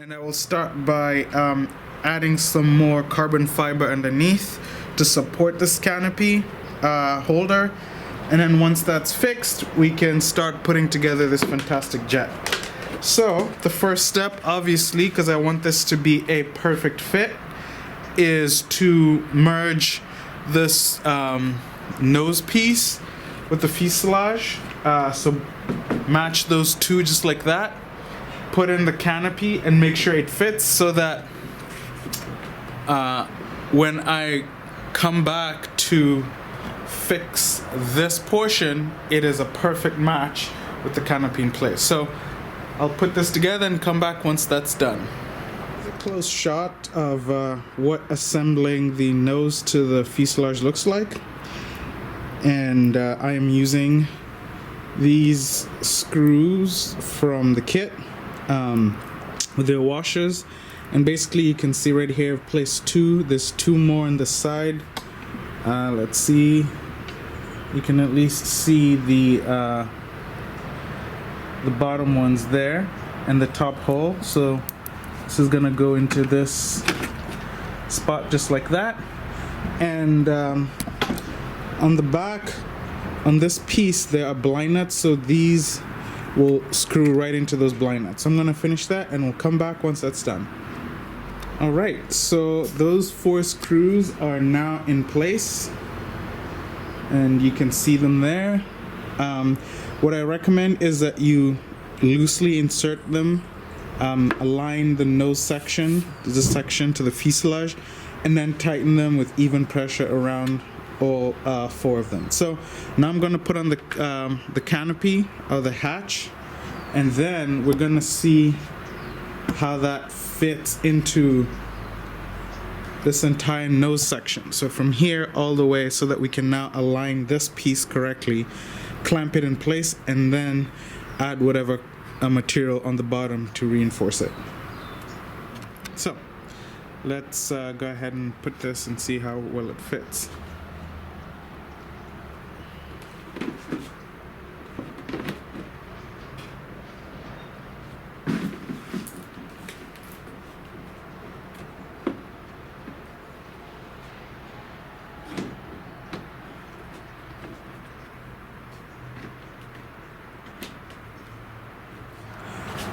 And I will start by adding some more carbon fiber underneath to support this canopy holder. And then once that's fixed, we can start putting together this fantastic jet. So the first step, obviously, because I want this to be a perfect fit, is to merge this nose piece with the fuselage. So match those two just like that. Put in the canopy and make sure it fits so that when I come back to fix this portion, it is a perfect match with the canopy in place. So I'll put this together and come back once that's done. A close shot of what assembling the nose to the fuselage looks like. And I am using these screws from the kit with their washers, and basically you can see right here I've placed two. There's two more on the side. Let's see, you can at least see the bottom ones there and the top hole. So this is gonna go into this spot just like that. And on the back, on this piece, there are blind nuts, so these will screw right into those blind nuts. So I'm gonna finish that and we'll come back once that's done. All right, so those 4 screws are now in place and you can see them there. What I recommend is that you loosely insert them, align the nose section, this section to the fuselage, and then tighten them with even pressure around all 4 of them. So now I'm going to put on the canopy or the hatch, and then we're going to see how that fits into this entire nose section. So from here all the way, so that we can now align this piece correctly, clamp it in place, and then add whatever material on the bottom to reinforce it. So let's go ahead and put this and see how well it fits.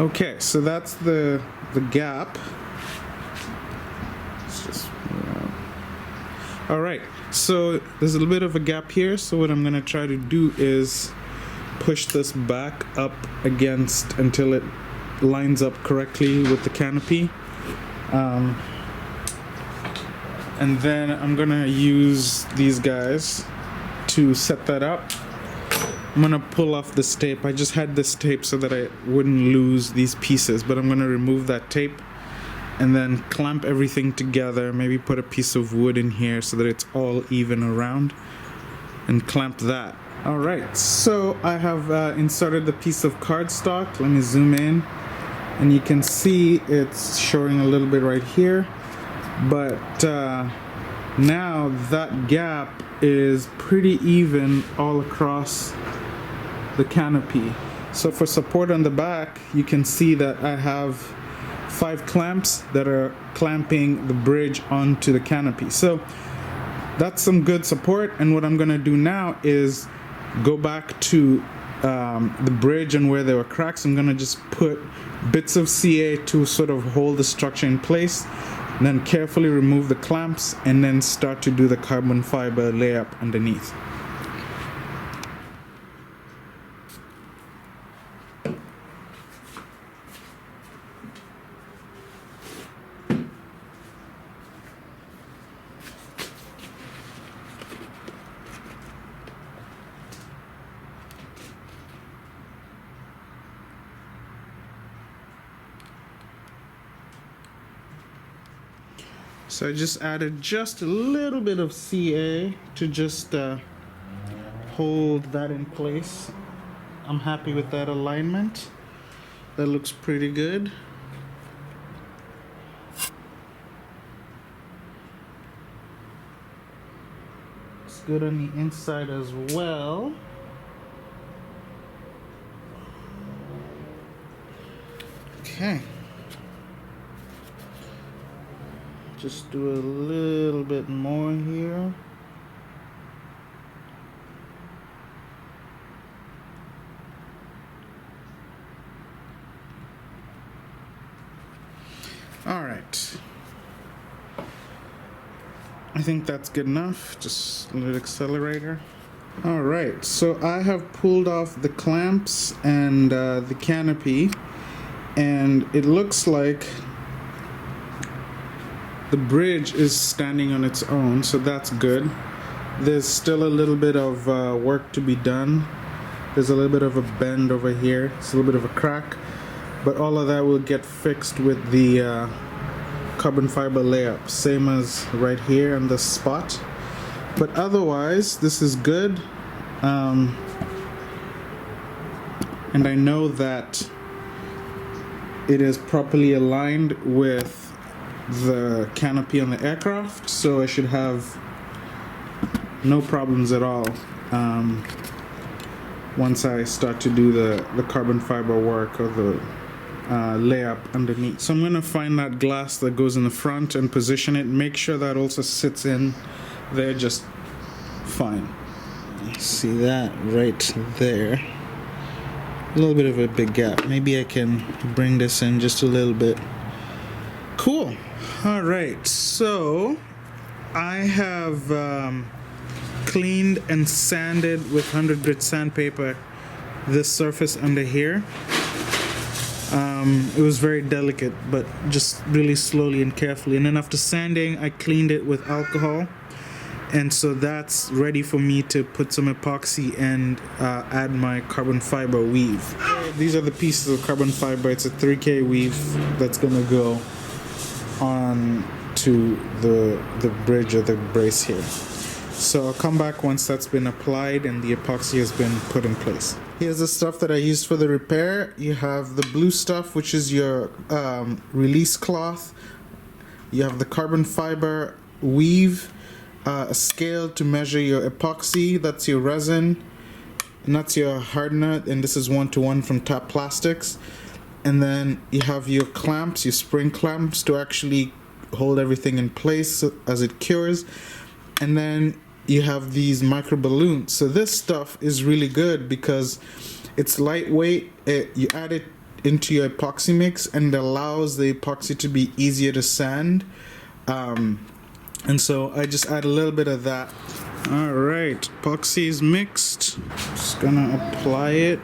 Okay, so that's the gap. Let's just, all right, so there's a little bit of a gap here. So what I'm gonna try to do is push this back up against until it lines up correctly with the canopy. And then I'm gonna use these guys to set that up. I'm gonna pull off this tape. I just had this tape so that I wouldn't lose these pieces, but I'm gonna remove that tape and then clamp everything together. Maybe put a piece of wood in here so that it's all even around, and clamp that. All right, so I have inserted the piece of cardstock. Let me zoom in, and you can see it's showing a little bit right here, but now that gap is pretty even all across the canopy. So for support on the back, you can see that I have 5 clamps that are clamping the bridge onto the canopy. So that's some good support, and what I'm gonna do now is go back to the bridge, and where there were cracks, I'm gonna just put bits of CA to sort of hold the structure in place, and then carefully remove the clamps, and then start to do the carbon fiber layup underneath. So I just added just a little bit of CA to just hold that in place. I'm happy with that alignment. That looks pretty good. It's good on the inside as well. Okay. just do a little bit more here. All right. I think that's good enough. Just a little accelerator. All right, so I have pulled off the clamps and the canopy, and it looks like the bridge is standing on its own, so that's good. There's still a little bit of work to be done. There's a little bit of a bend over here. It's a little bit of a crack, but all of that will get fixed with the carbon fiber layup, same as right here on this spot. But otherwise, this is good. And I know that it is properly aligned with the canopy on the aircraft, so I should have no problems at all once I start to do the carbon fiber work or the layup underneath. So I'm going to find that glass that goes in the front and position it, make sure that also sits in there just fine. See that right there? A little bit of a big gap. Maybe I can bring this in just a little bit. Cool. All right, so I have cleaned and sanded with 100 grit sandpaper this surface under here. It was very delicate, but just really slowly and carefully. And then after sanding, I cleaned it with alcohol. And so that's ready for me to put some epoxy and add my carbon fiber weave. These are the pieces of carbon fiber. It's a 3K weave that's gonna go on to the bridge or the brace here. So I'll come back once that's been applied and the epoxy has been put in place. Here's the stuff that I used for the repair. You have the blue stuff, which is your release cloth. You have the carbon fiber weave, a scale to measure your epoxy, that's your resin, and that's your hardener, and this is 1-to-1 from Tap Plastics. And then you have your clamps, your spring clamps, to actually hold everything in place as it cures. And then you have these micro balloons. So this stuff is really good because it's lightweight. You add it into your epoxy mix and it allows the epoxy to be easier to sand. And so I just add a little bit of that. All right, epoxy is mixed. Just gonna apply it.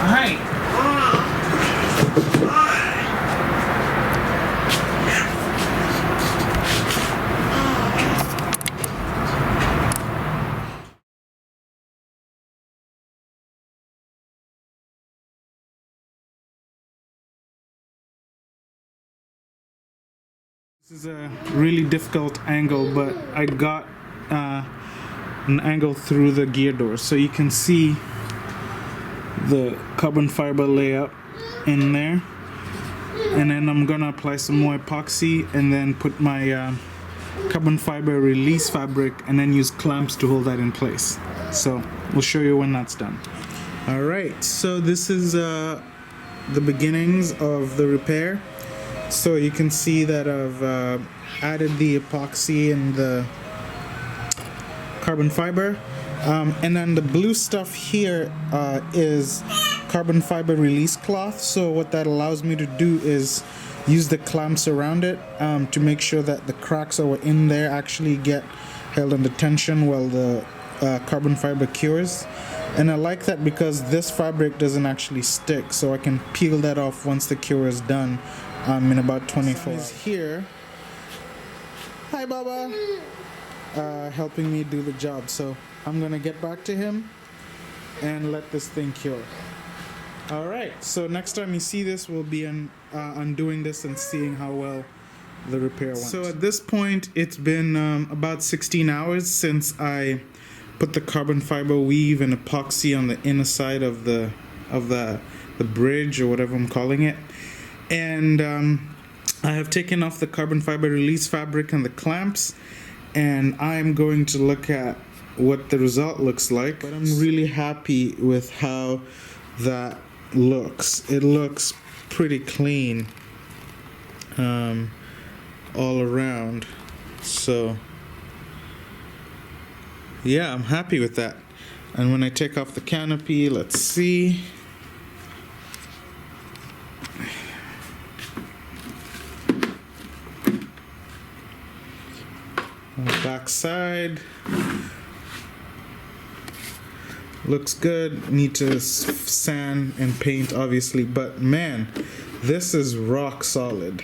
Hi. This is a really difficult angle, but I got an angle through the gear door, so you can see the carbon fiber layup in there. And then I'm gonna apply some more epoxy and then put my carbon fiber release fabric and then use clamps to hold that in place. So we'll show you when that's done. All right, so this is the beginnings of the repair. So you can see that I've added the epoxy and the carbon fiber. And then the blue stuff here is carbon fiber release cloth. So what that allows me to do is use the clamps around it to make sure that the cracks that were in there actually get held under tension while the carbon fiber cures. And I like that because this fabric doesn't actually stick, so I can peel that off once the cure is done in about 24 hours. He's here. Hi, Baba. Helping me do the job. So I'm gonna get back to him and let this thing cure. All right, so next time you see this, we'll be undoing this and seeing how well the repair went. So at this point, it's been about 16 hours since I put the carbon fiber weave and epoxy on the inner side of the bridge, or whatever I'm calling it. And I have taken off the carbon fiber release fabric and the clamps, and I'm going to look at what the result looks like. But I'm really happy with how that looks. It looks pretty clean all around. So yeah, I'm happy with that. And when I take off the canopy, let's see. On the back side, looks good. Need to sand and paint, obviously, but man, this is rock solid.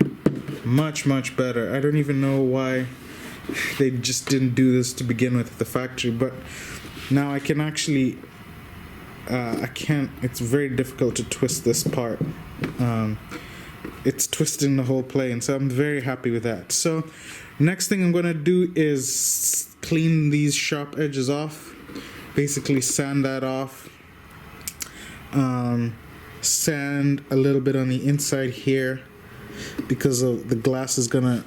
Much better. I don't even know why they just didn't do this to begin with at the factory, but now I can actually it's very difficult to twist this part. It's twisting the whole plane, so I'm very happy with that. So next thing I'm going to do is clean these sharp edges off, basically sand that off, sand a little bit on the inside here because of the glass is gonna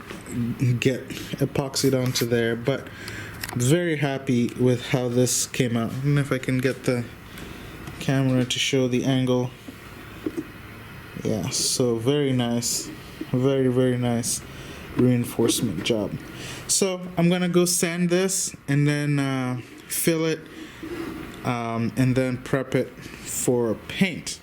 get epoxied onto there. But very happy with how this came out. I don't know if I can get the camera to show the angle. Yeah, so very nice, very nice reinforcement job. So I'm gonna go sand this and then fill it and then prep it for paint.